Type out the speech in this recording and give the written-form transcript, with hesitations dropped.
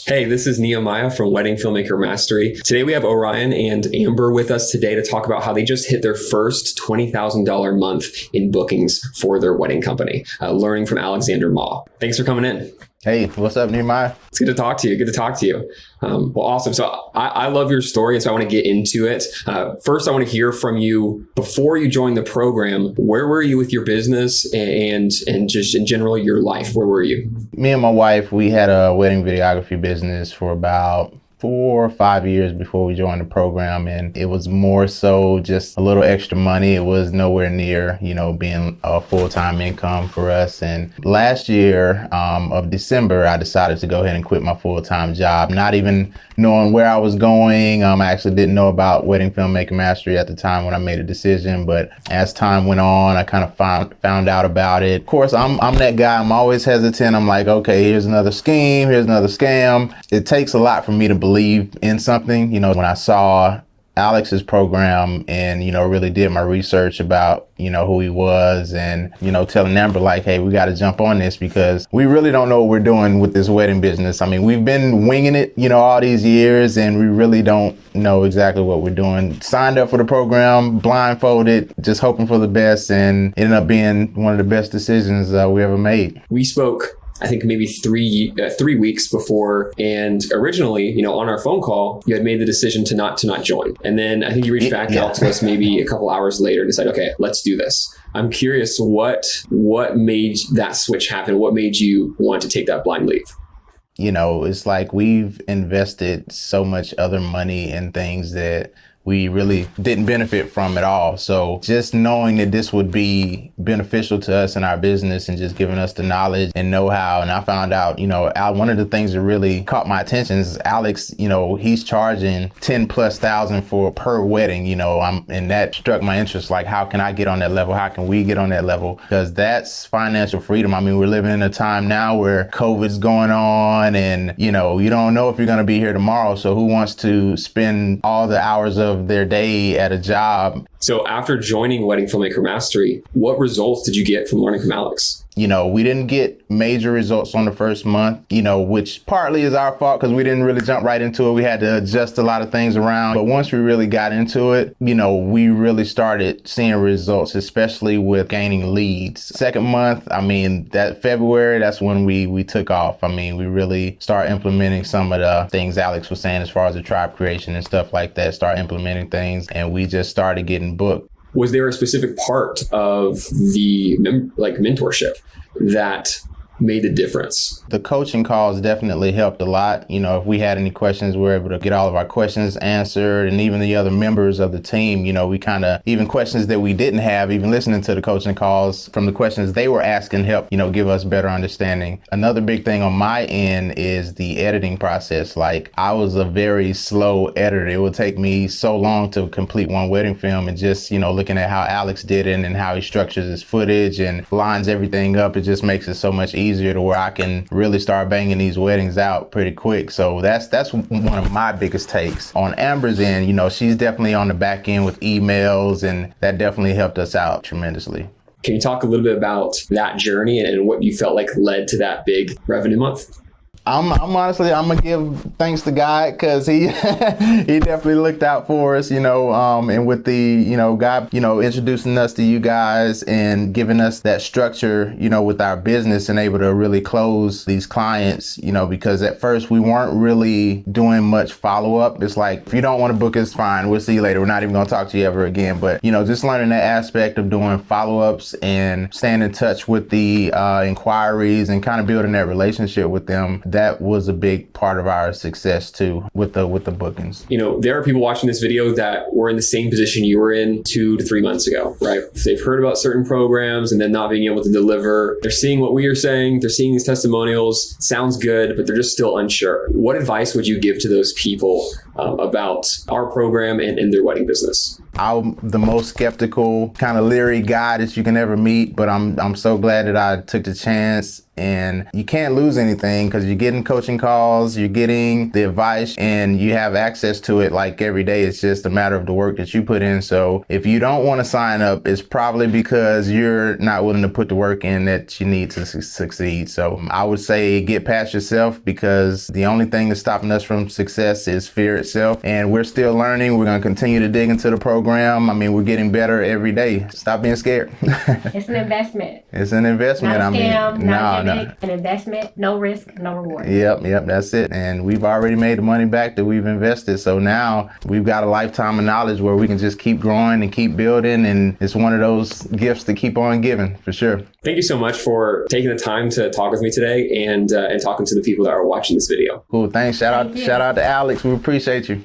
Hey, this is Nehemiah from Wedding Filmmaker Mastery. Today we have Orion and Amber with us today to talk about how they just hit their first $20,000 month in bookings for their wedding company, learning from Alexander Ma. Thanks for coming in. Hey, what's up, Nehemiah? It's good to talk to you. Good to talk to you. Well, awesome. So I love your story, and so I want to get into it. First, I want to hear from you. Before you joined the program, where were you with your business and just in general your life? Where were you? Me and my wife, we had a wedding videography business for about 4 or 5 years before we joined the program, and it was more so just a little extra money. It was nowhere near, being a full-time income for us. And last year of December, I decided to go ahead and quit my full-time job, not even knowing where I was going. I actually didn't know about Wedding Filmmaker Mastery at the time when I made a decision, but as time went on, I kind of found out about it. Of course, I'm that guy. I'm always hesitant. I'm like, okay, here's another scheme, here's another scam. It takes a lot for me to believe in something. When I saw Alex's program and, really did my research about, who he was and, telling Amber like, hey, we got to jump on this because we really don't know what we're doing with this wedding business. I mean, we've been winging it, all these years, and we really don't know exactly what we're doing. Signed up for the program, blindfolded, just hoping for the best, and it ended up being one of the best decisions we ever made. We spoke, I think maybe 3 weeks before, and originally, on our phone call, you had made the decision to not join, and then I think you reached back out to us maybe a couple hours later and decided, okay, let's do this. I'm curious, what made that switch happen? What made you want to take that blind leap? It's like we've invested so much other money in things that we really didn't benefit from at all. So just knowing that this would be beneficial to us in our business and just giving us the knowledge and know-how. And I found out, one of the things that really caught my attention is Alex, he's charging 10,000+ for per wedding, and that struck my interest. Like, how can I get on that level? How can we get on that level? Because that's financial freedom. I mean, we're living in a time now where COVID's going on and, you don't know if you're going to be here tomorrow. So who wants to spend all the hours of their day at a job? So after joining Wedding Filmmaker Mastery, what results did you get from learning from Alex? We didn't get major results on the first month, which partly is our fault because we didn't really jump right into it. We had to adjust a lot of things around. But once we really got into it, we really started seeing results, especially with gaining leads. Second month, that February, that's when we took off. We really started implementing some of the things Alex was saying as far as the tribe creation and stuff like that, start implementing things, and we just started getting booked. Was there a specific part of the mentorship that made the difference? The coaching calls definitely helped a lot. If we had any questions, we were able to get all of our questions answered, and even the other members of the team, we even questions that we didn't have, even listening to the coaching calls from the questions they were asking help, give us better understanding. Another big thing on my end is the editing process. Like, I was a very slow editor. It would take me so long to complete one wedding film, and just, looking at how Alex did it and how he structures his footage and lines everything up, it just makes it so much easier to where I can really start banging these weddings out pretty quick. So that's one of my biggest takes. On Amber's end, she's definitely on the back end with emails, and that definitely helped us out tremendously. Can you talk a little bit about that journey and what you felt like led to that big revenue month? I'm honestly, I'm gonna give thanks to God because he he definitely looked out for us, and with the, God, introducing us to you guys and giving us that structure, with our business and able to really close these clients, because at first we weren't really doing much follow-up. It's like, if you don't want to book, it's fine. We'll see you later. We're not even gonna talk to you ever again. But, just learning that aspect of doing follow-ups and staying in touch with the inquiries and kind of building that relationship with them. That was a big part of our success too with the bookings. There are people watching this video that were in the same position you were in 2 to 3 months ago, right? They've heard about certain programs and then not being able to deliver. They're seeing what we are saying. They're seeing these testimonials. It sounds good, but they're just still unsure. What advice would you give to those people about our program and their wedding business? I'm the most skeptical, kind of leery guy that you can ever meet, but I'm so glad that I took the chance and you can't lose anything because you're getting coaching calls, you're getting the advice, and you have access to it like every day. It's just a matter of the work that you put in. So if you don't want to sign up, it's probably because you're not willing to put the work in that you need to succeed. So I would say get past yourself, because the only thing that's stopping us from success is fear itself. And we're still learning. We're going to continue to dig into the program. I mean, we're getting better every day. Stop being scared. It's an investment. It's an investment. Not a scam, not a gimmick, no. an investment, no risk, no reward. Yep, that's it. And we've already made the money back that we've invested. So now we've got a lifetime of knowledge where we can just keep growing and keep building. And it's one of those gifts to keep on giving, for sure. Thank you so much for taking the time to talk with me today and talking to the people that are watching this video. Cool. Thanks. Shout out to Alex. We appreciate you.